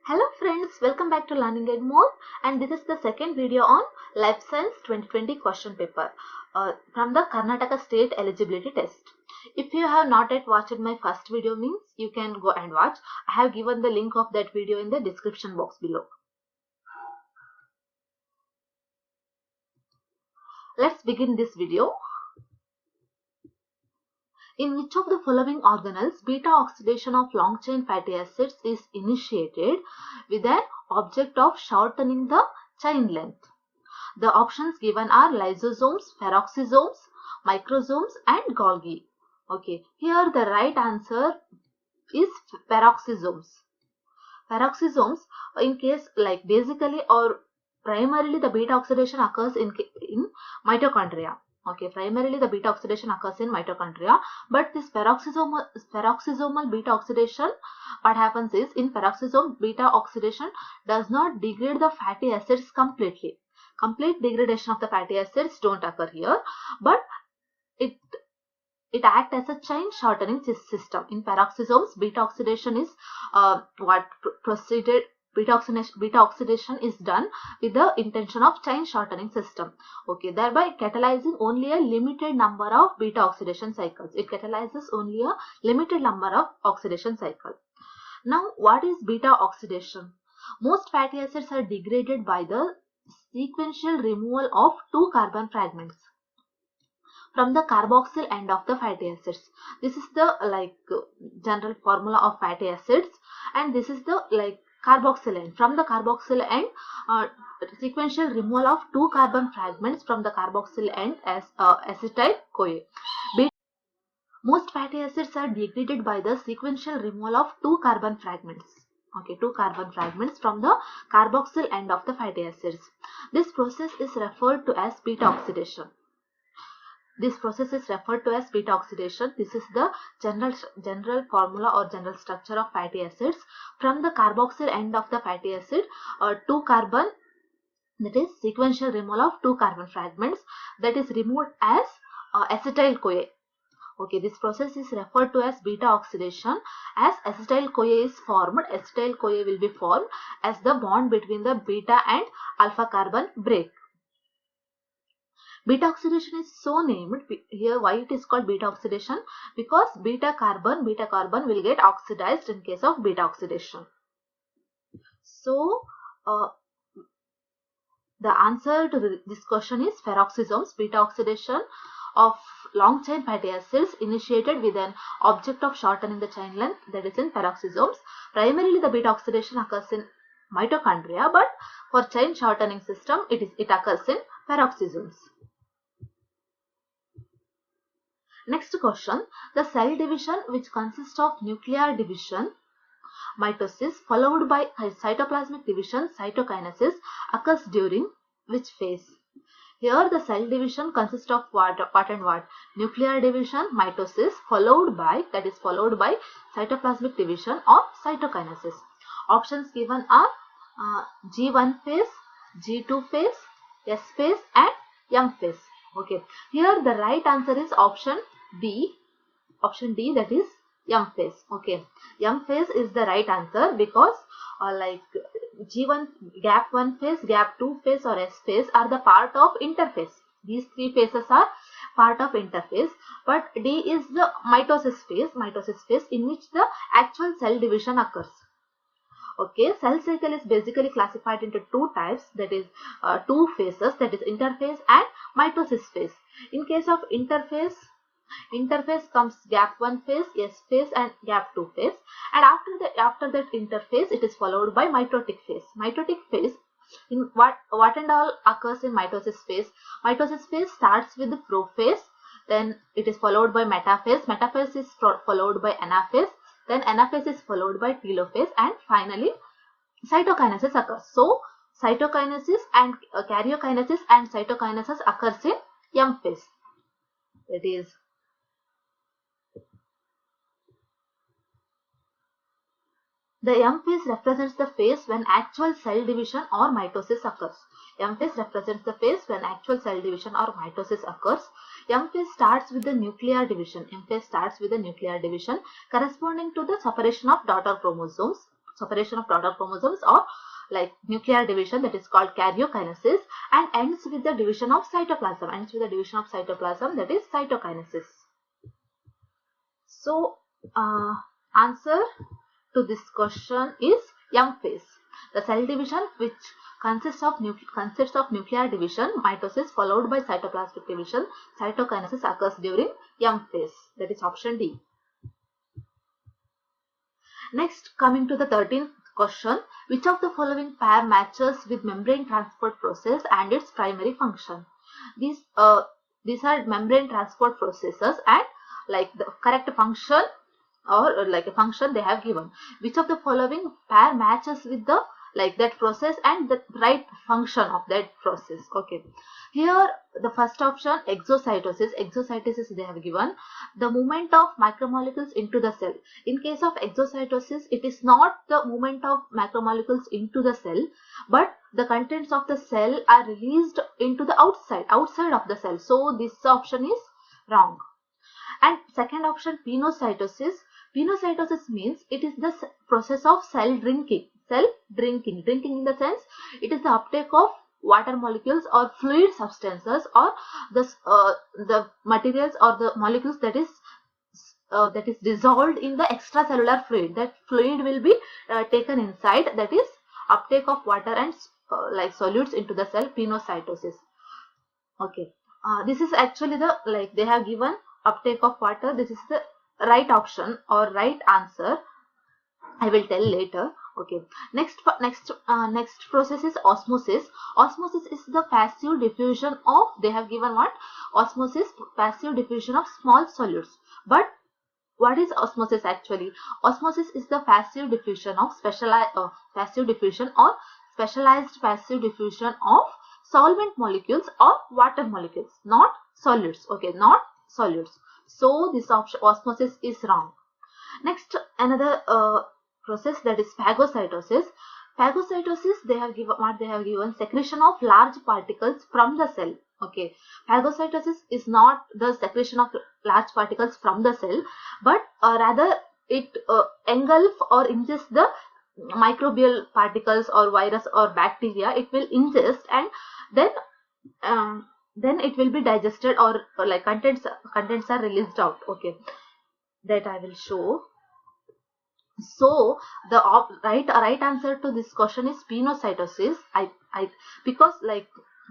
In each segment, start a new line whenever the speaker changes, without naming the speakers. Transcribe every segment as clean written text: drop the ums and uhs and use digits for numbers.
Hello friends, welcome back to Learning and More, and this is the second video on Life Science 2020 question paper from the Karnataka State Eligibility Test. If you have not yet watched my first video means you can go and watch. I have given the link of that video in the description box below. Let's begin this video. In which of the following organelles beta oxidation of long chain fatty acids is initiated with an object of shortening the chain length? The options given are lysosomes, peroxisomes, microsomes and Golgi. Okay, here the right answer is peroxisomes. Peroxisomes, in case like basically or primarily the beta oxidation occurs in mitochondria. Okay, primarily the beta oxidation occurs in mitochondria, but this peroxisomal beta oxidation, what happens is in peroxisome beta oxidation does not degrade the fatty acids completely. Complete degradation of the fatty acids don't occur here, but it acts as a chain shortening system. In peroxisomes, beta oxidation is beta oxidation is done with the intention of chain shortening system. Okay, thereby catalyzing only a limited number of beta oxidation cycles. It catalyzes only a limited number of oxidation cycles. Now, what is beta oxidation? Most fatty acids are degraded by the sequential removal of two carbon fragments from the carboxyl end of the fatty acids. This is the general formula of fatty acids, and this is the carboxyl end. From the carboxyl end, sequential removal of two carbon fragments from the carboxyl end as acetyl CoA. Most fatty acids are degraded by the sequential removal of two carbon fragments. Okay, two carbon fragments from the carboxyl end of the fatty acids. This process is referred to as beta oxidation. This process is referred to as beta oxidation. This is the general formula or general structure of fatty acids. From the carboxyl end of the fatty acid, two carbon, that is sequential removal of two carbon fragments, that is removed as acetyl CoA. Okay, this process is referred to as beta oxidation. As acetyl CoA is formed, acetyl CoA will be formed as the bond between the beta and alpha carbon break. Beta oxidation is so named here. Why it is called beta oxidation? Because beta carbon will get oxidized in case of beta oxidation. So the answer to this question is peroxisomes. Beta oxidation of long chain fatty acids initiated with an object of shortening the chain length, that is in peroxisomes. Primarily the beta oxidation occurs in mitochondria, but for chain shortening system it occurs in peroxisomes. Next question, the cell division which consists of nuclear division, mitosis, followed by cytoplasmic division, cytokinesis, occurs during which phase? Here the cell division consists of what and what? Nuclear division, mitosis, followed by cytoplasmic division or cytokinesis. Options given are G1 phase, G2 phase, S phase and M phase. Okay, here the right answer is option D, that is M phase. Okay, M phase is the right answer because G1, gap 1 phase, gap 2 phase or S phase are the part of interphase. These three phases are part of interphase, but D is the mitosis phase in which the actual cell division occurs. Okay, cell cycle is basically classified into two types, that is two phases, that is interphase and mitosis phase. In case of interphase comes gap 1 phase, S phase and gap 2 phase, and after that interphase it is followed by mitotic phase. Mitotic phase, in what and all occurs in mitosis phase? Mitosis phase starts with the prophase, then it is followed by metaphase. Metaphase is followed by anaphase, then anaphase is followed by telophase, and finally cytokinesis occurs. So cytokinesis and karyokinesis and cytokinesis occurs in M phase. That is the M phase represents the phase when actual cell division or mitosis occurs. M phase represents the phase when actual cell division or mitosis occurs. M phase starts with the nuclear division. M phase starts with the nuclear division corresponding to the separation of daughter chromosomes. separation of daughter chromosomes, or like nuclear division, that is called karyokinesis, and ends with the division of cytoplasm, that is cytokinesis. So answer to this question is M phase. The cell division which consists of nuclear division, mitosis, followed by cytoplasmic division, cytokinesis, occurs during M phase. That is option D. Next, coming to the 13th question, which of the following pair matches with membrane transport process and its primary function? These are membrane transport processes, and like the correct function or like a function they have given. Which of the following pair matches with the that process and the right function of that process? Okay, here the first option, exocytosis they have given, the movement of macromolecules into the cell. In case of exocytosis, it is not the movement of macromolecules into the cell, but the contents of the cell are released into the outside of the cell. So this option is wrong. And second option, pinocytosis. Pinocytosis means it is the process of cell drinking. Drinking in the sense it is the uptake of water molecules or fluid substances, or the materials or the molecules that is dissolved in the extracellular fluid. That fluid will be taken inside, that is uptake of water and solutes into the cell, pinocytosis. Okay, this is actually the they have given uptake of water. This is the right option or right answer. I will tell later. Okay, next process is osmosis. Osmosis is the passive diffusion of, they have given what? Osmosis, passive diffusion of small solutes. But what is osmosis actually? Osmosis is the passive diffusion of specialized passive diffusion of solvent molecules or water molecules, not solids. Okay, not solids. So this option, osmosis, is wrong. Next, another process, that is phagocytosis. Phagocytosis, they have given secretion of large particles from the cell. Okay, phagocytosis is not the secretion of large particles from the cell, but rather it engulf or ingests the microbial particles or virus or bacteria. It will ingest, and then it will be digested, or contents are released out. Okay, that I will show. So the right answer to this question is pinocytosis. Because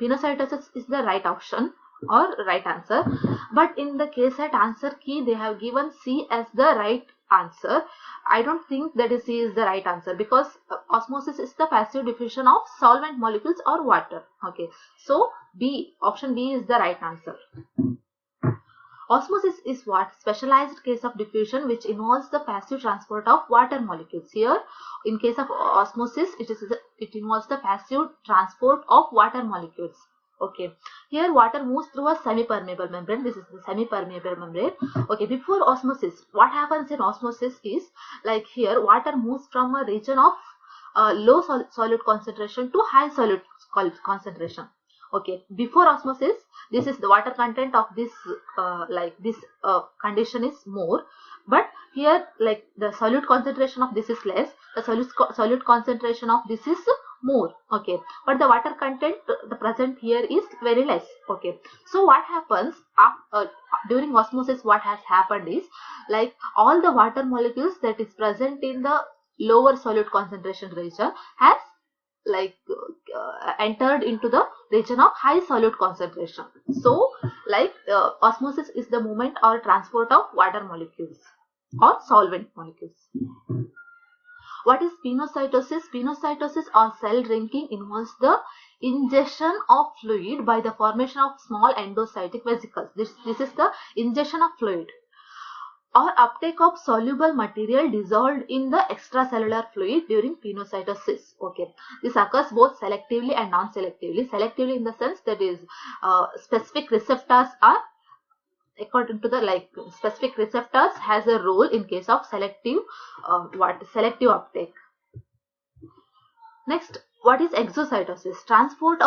pinocytosis is the right option or right answer, but in the KSET answer key they have given C as the right answer. I don't think that C is the right answer, because osmosis is the passive diffusion of solvent molecules or water. Okay, so option B is the right answer. Osmosis is what? Specialized case of diffusion which involves the passive transport of water molecules. Here, in case of osmosis, it involves the passive transport of water molecules. Okay, here water moves through a semi-permeable membrane. This is the semi-permeable membrane. Okay, before osmosis, what happens in osmosis is, here water moves from a region of low solute concentration to high solute concentration. Okay, before osmosis, this is the water content of this condition is more, but here the solute concentration of this is less, the solute concentration of this is more. Okay, but the water content the present here is very less. Okay, so what happens during osmosis? What has happened is, all the water molecules that is present in the lower solute concentration region has entered into the region of high solute concentration. So osmosis is the movement or transport of water molecules or solvent molecules. What is pinocytosis? Pinocytosis or cell drinking involves the ingestion of fluid by the formation of small endocytic vesicles. This is the ingestion of fluid, or uptake of soluble material dissolved in the extracellular fluid during pinocytosis. Okay, this occurs both selectively and non-selectively. Selectively in the sense that is specific receptors are, according to the specific receptors has a role in case of selective uptake. Next, what is exocytosis? Transport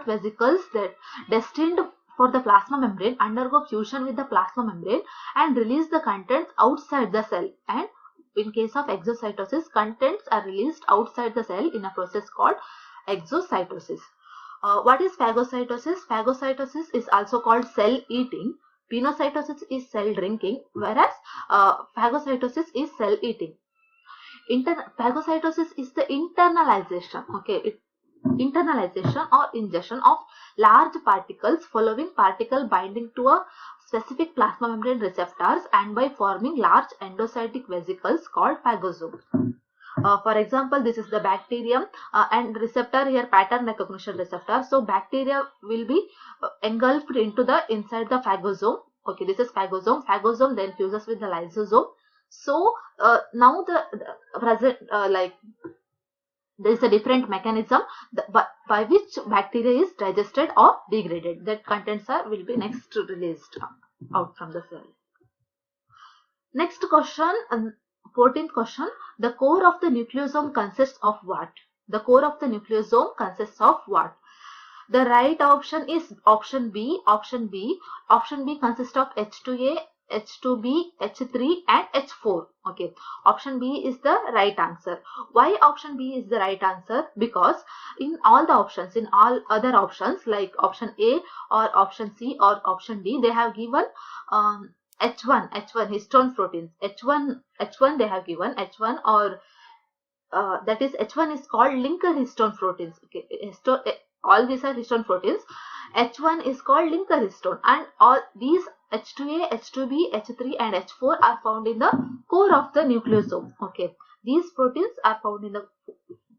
vesicles that destined for the plasma membrane undergo fusion with the plasma membrane and release the contents outside the cell, and in case of exocytosis, contents are released outside the cell in a process called exocytosis. What is phagocytosis? Phagocytosis is also called cell eating. Pinocytosis is cell drinking, whereas phagocytosis is cell eating. Phagocytosis is the internalization, okay, internalization or ingestion of large particles following particle binding to a specific plasma membrane receptors and by forming large endocytic vesicles called phagosome. For example, this is the bacterium and receptor here, pattern recognition receptor. So bacteria will be engulfed into the inside the phagosome. Okay, this is phagosome. Phagosome then fuses with the lysosome. So now the present there is a different mechanism by which bacteria is digested or degraded. That contents will be next released out from the cell. Next question, 14th question. The core of the nucleosome consists of what? The core of the nucleosome consists of what? The right option is option B. Option B consists of H2A, H2B, H3 and H4. Okay, option B is the right answer. Why option B is the right answer? Because in all the options, in all other options like option A or option C or option D, they have given H1 histone proteins. H1 they have given H1 or that is H1 is called linker histone proteins. Okay, all these are histone proteins. H1 is called linker histone, and all these H2A, H2B, H3 and H4 are found in the core of the nucleosome. Okay, these proteins are found in the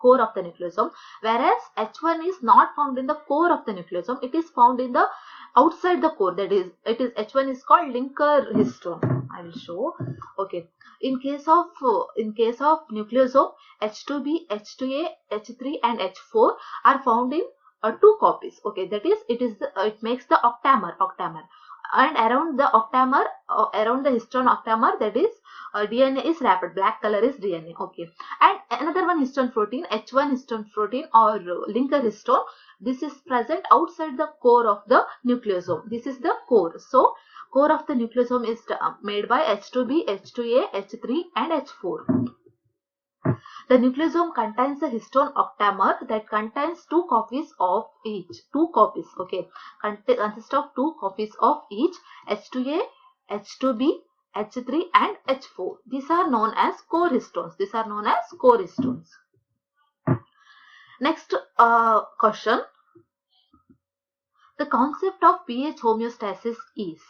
core of the nucleosome, whereas H1 is not found in the core of the nucleosome. It is found in the outside the core. That is, H1 is called linker histone. I will show. Okay, in case of nucleosome, H2B, H2A, H3 and H4 are found in 2 copies. Okay, that is, it makes the octamer, and around the octamer, around the histone octamer, that is DNA is wrapped. Black color is DNA. Okay, and another one histone protein, H1 histone protein or linker histone. This is present outside the core of the nucleosome. This is the core. So core of the nucleosome is made by H2B, H2A, H3 and H4. The nucleosome contains a histone octamer that contains 2 copies of each. 2 copies, okay, consists of 2 copies of each, H2A, H2B, H3 and H4. These are known as core histones. Next question. The concept of pH homeostasis is.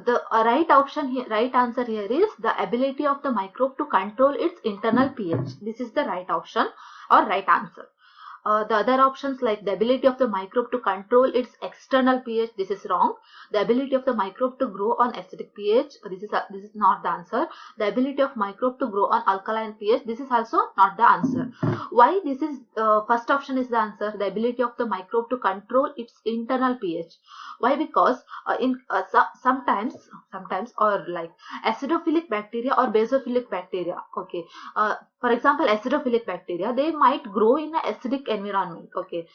The right option here, right answer here is the ability of the microbe to control its internal pH. This is the right option or right answer. The other options like the ability of the microbe to control its external pH, this is wrong. The ability of the microbe to grow on acidic pH, this is not the answer. The ability of microbe to grow on alkaline pH, this is also not the answer. Why this is first option is the answer, the ability of the microbe to control its internal pH. Why? Because sometimes or like acidophilic bacteria or basophilic bacteria, okay, for example acidophilic bacteria, they might grow in an acidic environment. Okay,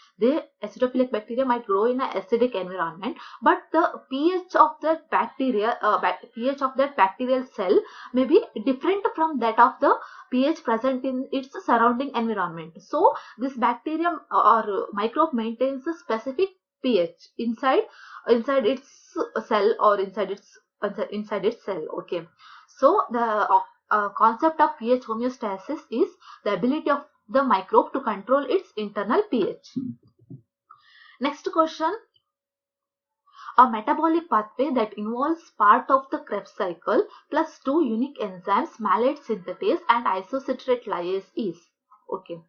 acidophilic bacteria might grow in an acidic environment, but the pH of that bacteria, pH of that bacterial cell may be different from that of the pH present in its surrounding environment. So this bacterium or microbe maintains a specific pH inside its cell or inside its cell. Okay, so the concept of pH homeostasis is the ability of the microbe to control its internal pH. Next question. A metabolic pathway that involves part of the Krebs cycle plus 2 unique enzymes, malate synthetase and isocitrate lyase is. Okay,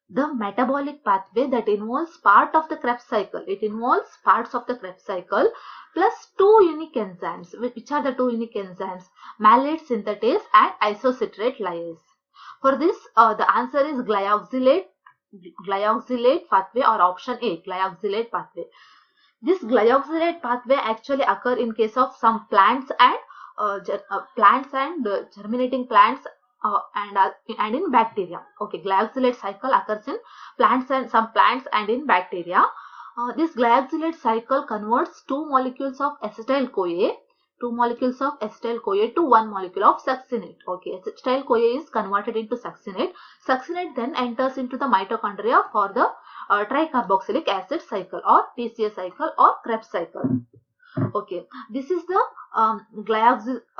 the metabolic pathway that involves part of the Krebs cycle. It involves parts of the Krebs cycle plus 2 unique enzymes. Which are the 2 unique enzymes? Malate synthetase and isocitrate lyase. For this, the answer is glyoxylate pathway or option A, glyoxylate pathway. This glyoxylate pathway actually occur in case of some plants and germinating plants and in bacteria. Okay, glyoxylate cycle occurs in some plants and in bacteria. This glyoxylate cycle converts 2 molecules of acetyl CoA 2 molecules of acetyl-CoA to 1 molecule of succinate. Okay, acetyl-CoA is converted into succinate. Succinate then enters into the mitochondria for the tricarboxylic acid cycle or TCA cycle or Krebs cycle. Okay, this is the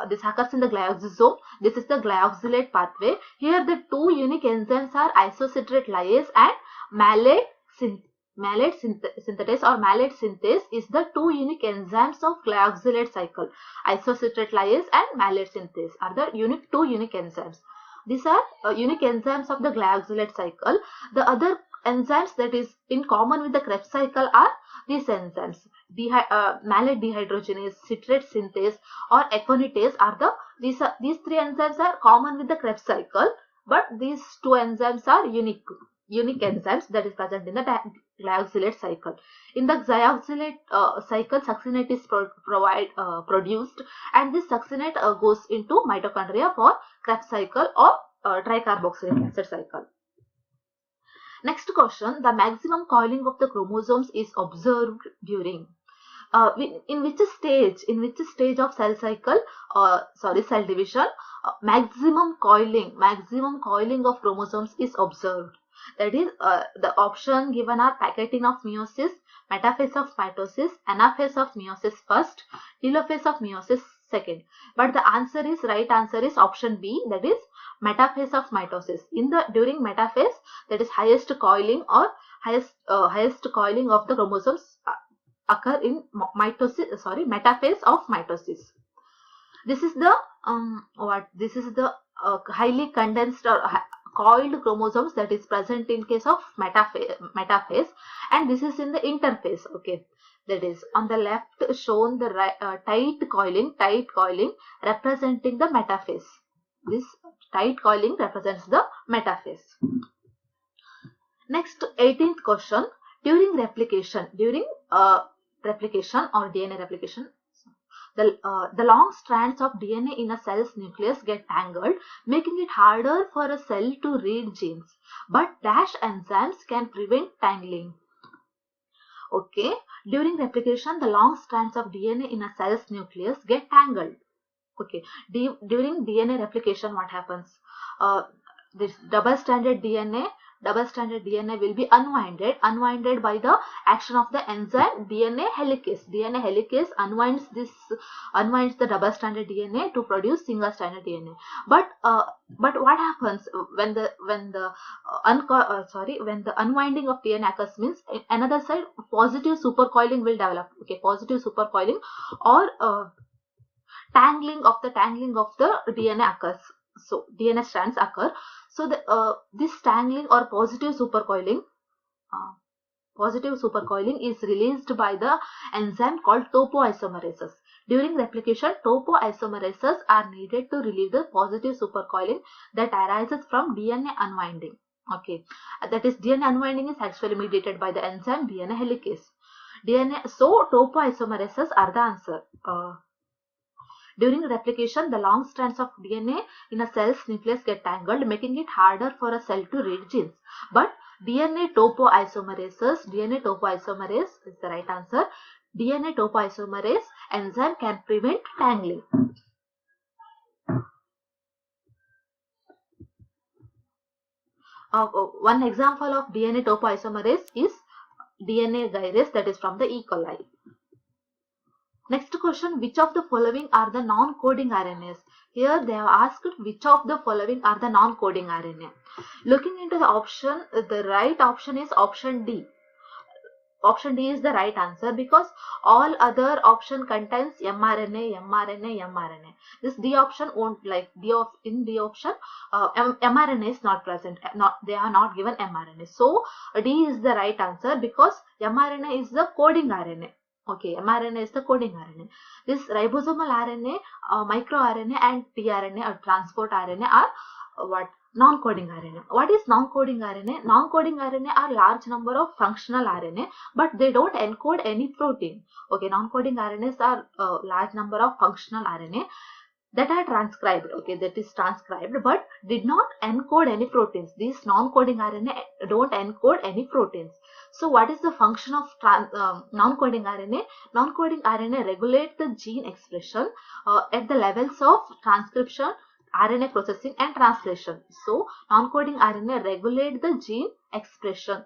this occurs in the glyoxysome. This is the glyoxylate pathway. Here the two unique enzymes are isocitrate lyase and malate synthetase or malate synthase is the two unique enzymes of glyoxylate cycle. Isocitrate lyase and malate synthase are the two unique enzymes. These are unique enzymes of the glyoxylate cycle. The other enzymes that is in common with the Krebs cycle are these enzymes. Malate dehydrogenase, citrate synthase or econitase are these three enzymes are common with the Krebs cycle, but these two enzymes are unique enzymes that is present in the glyoxylate cycle. In the glyoxylate cycle, succinate is produced, and this succinate goes into mitochondria for Krebs cycle or tricarboxylic acid cycle. Next question, the maximum coiling of the chromosomes is observed during in which stage of cell cycle cell division maximum coiling of chromosomes is observed. That is the option given are packaging of meiosis, metaphase of mitosis, anaphase of meiosis first, telophase of meiosis second. But the right answer is option B, that is metaphase of mitosis. During metaphase, that is highest coiling or highest coiling of the chromosomes occur in metaphase of mitosis. This is the highly condensed or coiled chromosomes that is present in case of metaphase, and this is in the interphase. Okay, that is on the left shown the tight coiling representing the metaphase. This tight coiling represents the metaphase. Next, 18th question, during replication or DNA replication, the long strands of DNA in a cell's nucleus get tangled, making it harder for a cell to read genes. But dash enzymes can prevent tangling. Okay, during replication, the long strands of DNA in a cell's nucleus get tangled. Okay, during DNA replication, what happens? This double-stranded DNA will be unwinded by the action of the enzyme DNA helicase. DNA helicase unwinds the double-stranded DNA to produce single-stranded DNA. But what happens when the unwinding of DNA occurs? Means another side positive supercoiling will develop. Okay, positive supercoiling or tangling of the DNA occurs. So DNA strands occur. So this tangling or positive supercoiling is released by the enzyme called topoisomerases. During replication, topoisomerases are needed to relieve the positive supercoiling that arises from DNA unwinding. Okay, that is DNA unwinding is actually mediated by the enzyme DNA helicase. So topoisomerases are the answer. During replication, the long strands of DNA in a cell's nucleus get tangled, making it harder for a cell to read genes. But DNA topoisomerase is the right answer. DNA topoisomerase enzyme can prevent tangling. One example of DNA topoisomerase is DNA gyrase, that is from the E. coli. Next question, which of the following are the non-coding RNAs? Here they have asked which of the following are the non-coding RNA. Looking into the option, the right option is option D. Option D is the right answer because all other option contains mRNA. This D option won't, like in D option mRNA is not present. They are not given mRNA. So D is the right answer because mRNA is the coding RNA. Okay, mRNA is the coding RNA. This ribosomal RNA, microRNA and tRNA or transport RNA are non-coding RNA. What is non-coding RNA? Non-coding RNA are large number of functional RNA, but they don't encode any protein. Okay, non-coding RNAs are large number of functional RNA. that are transcribed, okay, that is transcribed but did not encode any proteins. These non-coding RNA don't encode any proteins. So what is the function of non-coding RNA? Non-coding RNA regulate the gene expression at the levels of transcription, RNA processing and translation. So non-coding RNA regulate the gene expression.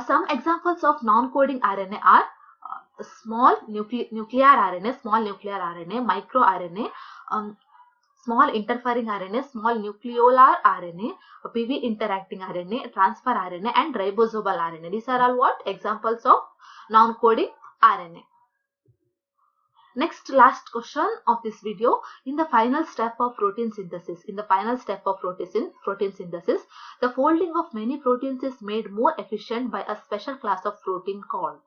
Some examples of non-coding RNA are small nuclear RNA, microRNA, small interfering RNA, small nucleolar RNA, PV interacting RNA, transfer RNA and ribosomal RNA. These are all what? Examples of non-coding RNA. Next, last question of this video. In the final step of protein synthesis, the folding of many proteins is made more efficient by a special class of protein called.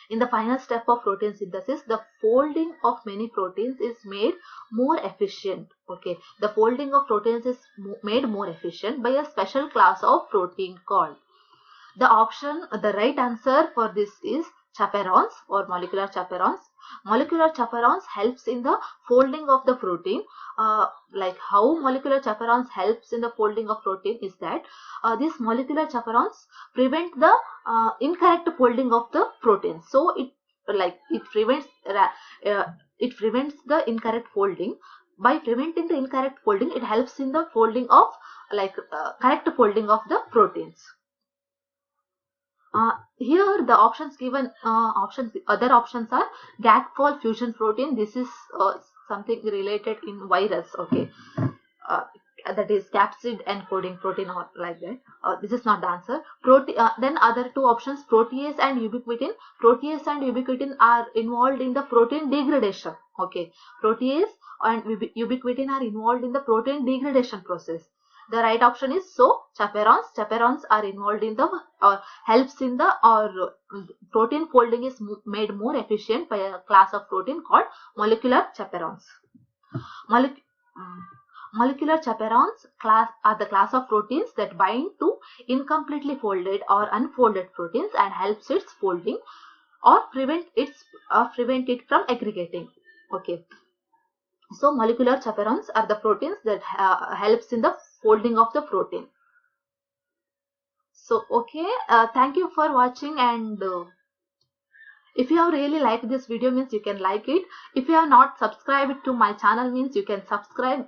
In the final step of protein synthesis, the folding of many proteins is made more efficient. Okay, the folding of proteins is made more efficient by a special class of protein called. The right answer for this is chaperones or molecular chaperones. Molecular chaperones helps in the folding of the protein. Like how molecular chaperones helps in the folding of protein is that these molecular chaperones prevent the incorrect folding of the protein. So it prevents the incorrect folding. By preventing the incorrect folding, it helps in the folding of correct folding of the proteins. Here the options given, other options are Gag-Paul fusion protein. This is something related in virus, okay, that is capsid encoding protein or like that. This is not the answer. Then other two options, protease and ubiquitin. Protease and ubiquitin are involved in the protein degradation, okay. Protease and ubiquitin are involved in the protein degradation process. The right option is chaperones. Chaperones are involved in the helps in the protein folding is made more efficient by a class of protein called molecular chaperones. Molecular chaperones are the class of proteins that bind to incompletely folded or unfolded proteins and helps its folding or prevent it from aggregating. Okay. So molecular chaperones are the proteins that helps in the folding of the protein. So okay, thank you for watching, and if you have really liked this video means you can like it. If you have not subscribed to my channel means you can subscribe.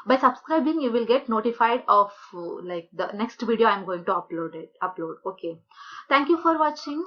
By subscribing you will get notified of the next video I am going to upload. Okay, thank you for watching.